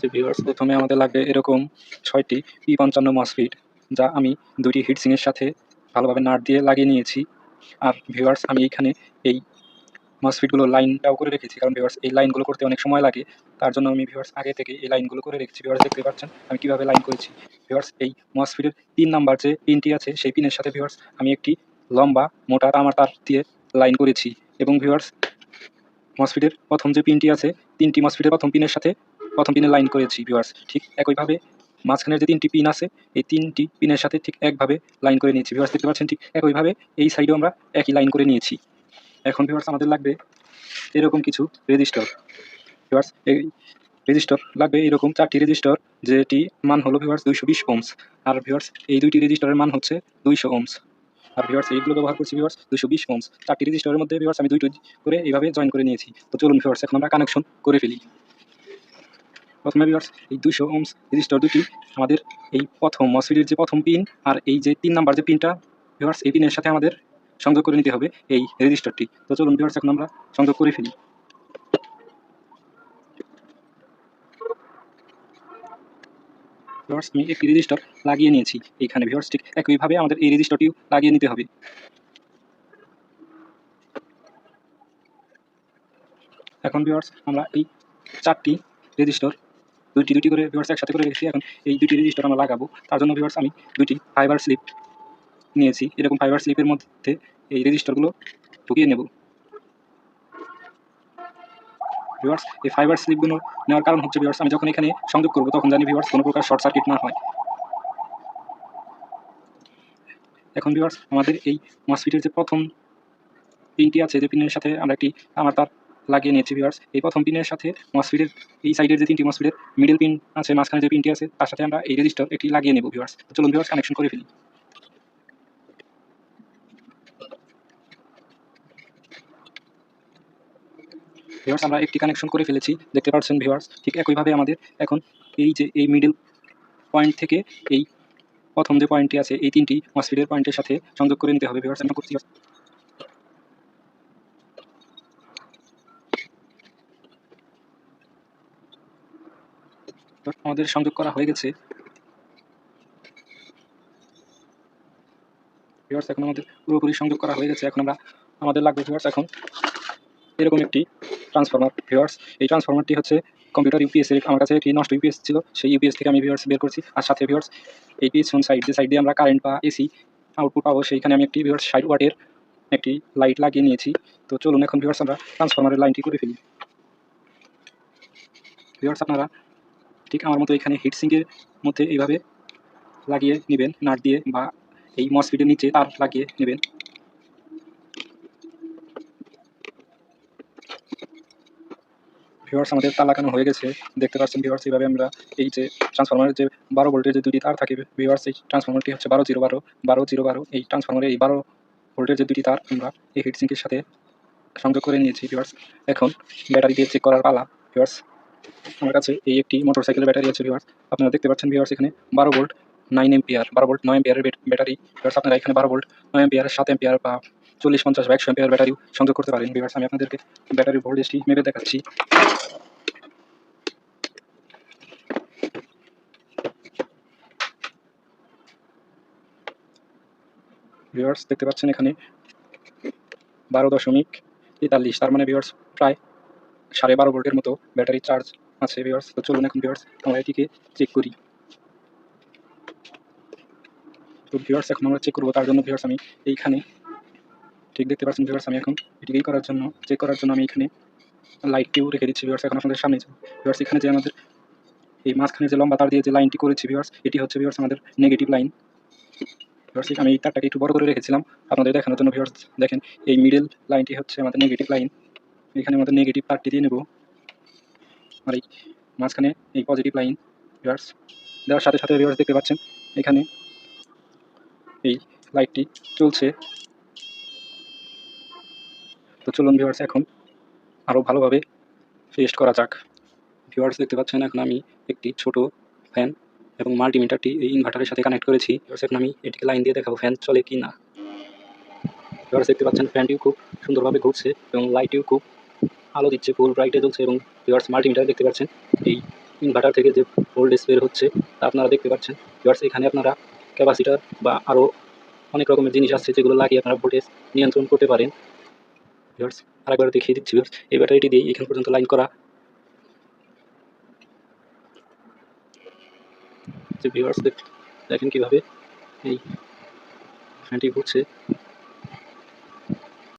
যে ভিউয়ার্স, প্রথমে আমাদের লাগবে এরকম 6টি P55 মসফেট, যা আমি 2টি হিটসিংয়ের সাথে ভালোভাবে নাট দিয়ে লাগিয়ে নিয়েছি। আর ভিউয়ার্স, আমি এইখানে এই মসফেটগুলো লাইনটাও করে রেখেছি, কারণ ভিউয়ার্স এই লাইনগুলো করতে অনেক সময় লাগে। তার জন্য আমি ভিউয়ার্স আগে থেকে এই লাইনগুলো করে রেখেছি। ভিউয়ার্স দেখতে পাচ্ছেন আমি কীভাবে লাইন করেছি। ভিউয়ার্স এই মসফেটের 3 নাম্বার যে পিনটি আছে, সেই পিনের সাথে ভিউয়ার্স আমি একটি লম্বা মোটা তামার তার দিয়ে লাইন করেছি। এবং ভিউয়ার্স মসফেটের প্রথম যে পিনটি আছে, 3টি মসফেটের প্রথম পিনের সাথে প্রথম পিনে লাইন করেছি ভিউয়ার্স। ঠিক একইভাবে মাঝখানের যে 3টি পিন আছে, এই 3টি পিনের সাথে ঠিক একভাবে লাইন করে নিয়েছি। ভিউয়ার্স দেখতে পাচ্ছেন ঠিক একইভাবে এই সাইডেও আমরা একই লাইন করে নিয়েছি। এখন ভিউয়ার্স আমাদের লাগবে এরকম কিছু রেজিস্টর। ভিউয়ার্স এই রেজিস্টর লাগবে এরকম 4টি রেজিস্টর, যেটি মান হলো ভিউয়ার্স 220 ওহমস। আর ভিউয়ার্স এই 2টি রেজিস্টরের মান হচ্ছে 200 ওহমস। আর ভিউয়ার্স এইগুলো ব্যবহার করছি ভিউয়ার্স 220 ওহমস। 4টি রেজিস্টরের মধ্যে ভিউয়ার্স আমি 2টি করে এইভাবে জয়েন করে নিয়েছি। তো চলুন ভিউয়ার্স এখন আমরা কানেকশন করে ফেলি। প্রথমে ভিউয়ার্স এই 200 ওহমস রেজিস্টর দুটি আমাদের এই প্রথম মসফেটের যে প্রথম পিন আর এই যে 3 নাম্বার যে পিনটা ভিউয়ার্স, এই পিনের সাথে আমাদের সংযোগ করে নিতে হবে এই রেজিস্টরটি। তো চলুন ভিউয়ার্স এখন আমরা সংযোগ করে ফেলি। ভিউয়ার্স আমি একটি রেজিস্টর লাগিয়ে নিয়েছি এইখানে। ভিউয়ার্স ঠিক একইভাবে আমাদের এই রেজিস্টরটিও লাগিয়ে নিতে হবে। এখন ভিউয়ার্স আমরা এই 4টি রেজিস্টর দুটি করে ভিউয়ার্স একসাথে করে রেখেছি। এখন এই 2টি রেজিস্টর আমরা লাগাবো। তার জন্য ভিউয়ার্স আমি 2টি ফাইবার স্লিপ নিয়েছি। এরকম ফাইবার স্লিপের মধ্যে এই রেজিস্টরগুলো ঢুকিয়ে নেব। ভিউয়ার্স এই ফাইবার স্লিপগুলো নেওয়ার কারণ হচ্ছে ভিউয়ার্স, আমি যখন এখানে সংযোগ করব তখন জানি ভিউয়ার্স কোনো প্রকার শর্ট সার্কিট না হয়। এখন ভিউয়ার্স আমাদের এই মসফেটের যে প্রথম পিনটি আছে, যে পিনের সাথে আমরা একটি তামার তার লাগিয়ে নিয়েছি ভিউয়ার্স, এই প্রথম পিনের সাথে মসফেটের এই সাইডের যে 3টি মসফেটের মিডল পিন আছে, মাঝখানে যে পিনটি আছে, তার সাথে আমরা এই রেজিস্টর একটি লাগিয়ে নেব ভিউয়ার্স। তো চলুন ভিউয়ার্স কানেকশন করে ফেলি। ভিউয়ার্স আমরা একটি কানেকশন করে ফেলেছি, দেখতে পাচ্ছেন ভিউয়ার্স। ঠিক একইভাবে আমাদের এখন এই যে এই মিডল পয়েন্ট থেকে এই প্রথম যে পয়েন্টটি আছে, এই 3টি মসফেটের পয়েন্টের সাথে সংযোগ করে নিতে হবে ভিউয়ার্স। আমরা করছি আমাদের সংযোগ করা হয়ে গেছে ভিউয়ার্স। এখন আমাদের পুরোপুরি সংযোগ করা হয়ে গেছে। এখন আমাদের লাগবে ভিউয়ার্স এখন এরকম একটি ট্রান্সফরমার ভিউয়ার্স। এই ট্রান্সফরমারটি হচ্ছে কম্পিউটার ইউপিএস এর, আমার কাছে একটি নষ্ট ইউপিএস ছিল, সেই ইউপিএস থেকে আমি ভিউয়ার্স বের করছি। আর সাথে ভিউয়ার্স এই পিছন সাইড, যে সাইড দিয়ে আমরা কারেন্ট বা এসি আউটপুট পাবো, সেইখানে আমি একটি ভিউয়ার্স 60 ওয়াটের একটি লাইট লাগিয়ে নিয়েছি। তো চলুন এখন ভিউয়ার্স আমরা ট্রান্সফরমারের লাইনটি করে ফেলি। ভিউয়ার্স আপনারা ঠিক আমার মতো এখানে হিটসিঙ্কের মধ্যে এইভাবে লাগিয়ে নেবেন নাট দিয়ে, বা এই মসফেটের নিচে তার লাগিয়ে নেবেন। ভিউয়ার্স আমাদের তার লাগানো হয়ে গেছে, দেখতে পাচ্ছেন ভিউয়ার্স। এইভাবে আমরা এই যে ট্রান্সফরমারের যে 12 ভোল্টের যে 2টি তার থাকে ভিউয়ার্স, এই ট্রান্সফরমারটি হচ্ছে 12-0-12 এই ট্রান্সফরমারের এই 12 ভোল্টের যে 2টি তার আমরা এই হিটসিঙ্কের সাথে সংযোগ করে নিয়েছি ভিউয়ার্স। এখন ব্যাটারি দিয়ে চেক করার পালা ভিউয়ার্স। আমার কাছে এই একটি মোটরসাইকেলের ব্যাটারি আছে ভিউয়ার্স। আপনারা দেখতে পাচ্ছেন ভিউয়ার্স এখানে 12 ভোল্ট 9 এম্পিয়ার 12 ভোল্ট 9 এম্পিয়ারের ব্যাটারি ভিউয়ার্স। আপনারা এখানে 12 ভোল্ট 9 এম্পিয়ার 7 এম্পিয়ার বা 40-50 বা 100 এম্পিয়ার ব্যাটারিও সংযোগ করতে পারেন ভিউয়ার্স। আমি আপনাদেরকে ব্যাটারির ভোল্টেজটি মেপে দেখাচ্ছি। ভিউয়ার্স দেখতে পাচ্ছেন এখানে 12.43, তার মানে ভিউয়ার্স প্রায় 12.5 ভোল্টের মতো ব্যাটারি চার্জ আছে ভিউয়ার্স। তো চলুন এখন ভিউয়ার্স আমরা এটিকে চেক করি। তো ভিউয়ার্স এখন আমরা চেক করবো, তার জন্য ভিউয়ার্স আমি এইখানে ঠিক দেখতে পাচ্ছেন ভিউয়ার্স, আমি এখন এটিকেই চেক করার জন্য আমি এখানে লাইটটিও রেখে দিচ্ছি ভিউয়ার্স। এখন আপনাদের সামনে ভিউয়ার্স এখানে যে আমাদের এই মাঝখানে যে লম্বা তার দিয়ে যে লাইনটি করেছি ভিউয়ার্স, এটি হচ্ছে ভিউয়ার্স আমাদের নেগেটিভ লাইন ভিউয়ার্স। আমি এই তারটাকে একটু বড় করে রেখেছিলাম আপনাদের দেখানোর জন্য ভিউয়ার্স। দেখেন এই মিডল লাইনটি হচ্ছে আমাদের নেগেটিভ লাইন, এখানে আমাদের নেগেটিভ তারটি দিয়ে নেব। আর এই মাঝখানে এই পজিটিভ লাইন ভিউয়ার্স দেওয়ার সাথে সাথে ভিউয়ার্স দেখতে পাচ্ছেন এখানে এই লাইটটি চলছে। তো চলুন ভিউয়ার্স এখন আরও ভালোভাবে টেস্ট করা যাক। ভিউয়ার্স দেখতে পাচ্ছেন এখন আমি একটি ছোট ফ্যান এবং মাল্টিমিটারটি এই ইনভার্টারের সাথে কানেক্ট করেছি। এখন আমি এটিকে লাইন দিয়ে দেখাবো ফ্যান চলে কি না। ভিউয়ার্স দেখতে পাচ্ছেন ফ্যানটিও খুব সুন্দরভাবে ঘুরছে এবং লাইটটিও খুব আলো দিচ্ছে, ফুল ব্রাইটে জ্বলছে। এবং ভিউয়ার্স মাল্টিমিটার দেখতে পাচ্ছেন এই ইনভার্টার থেকে যে ভোল্টেজ বের হচ্ছে তা আপনারা দেখতে পাচ্ছেন। ভিউয়ার্স, এখানে আপনারা ক্যাপাসিটার বা আরও অনেক রকমের জিনিস আছে যেগুলো লাগিয়ে আপনারা ভোল্টেজ নিয়ন্ত্রণ করতে পারেন। ভিউয়ার্স, আরেকবার দেখিয়ে দিচ্ছি। ভিউয়ার্স, এই ব্যাটারিটি দিয়ে এখান পর্যন্ত লাইন করা। যে ভিউয়ার্স দেখেন কিভাবে এই ফ্যানটি ঘুরছে।